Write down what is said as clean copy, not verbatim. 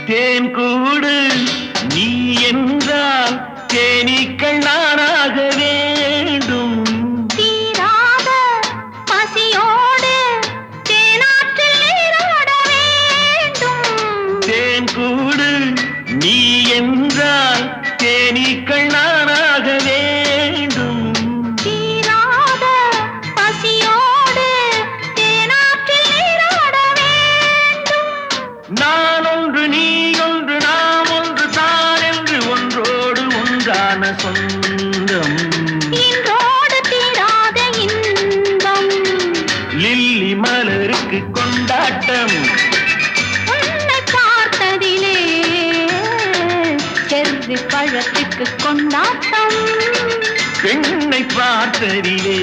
தேன் கூடு நீ என்றால் தேனீக்கள் நானாக வேண்டும். தீராத பசியோடு தேனாற்றில் நீராட வேண்டும். தேன் கூடு நீ என்றால் தேனீக்கள் நானாக வேண்டும். தீராத பசியோடு தேனாற்றில் நீராட வேண்டும். நான் ஒன்று நீ ஒன்று நாம் ஒன்று தான் என்று ஒன்றோடு ஒன்றான சொந்தம். இன்றோடு தீராத இன்பம். லில்லி மலருக்கு கொண்டாட்டம். உன்னை பார்த்ததிலே செர்ரி பழத்துக்கு கொண்டாட்டம். பெண்ணை பார்த்ததிலே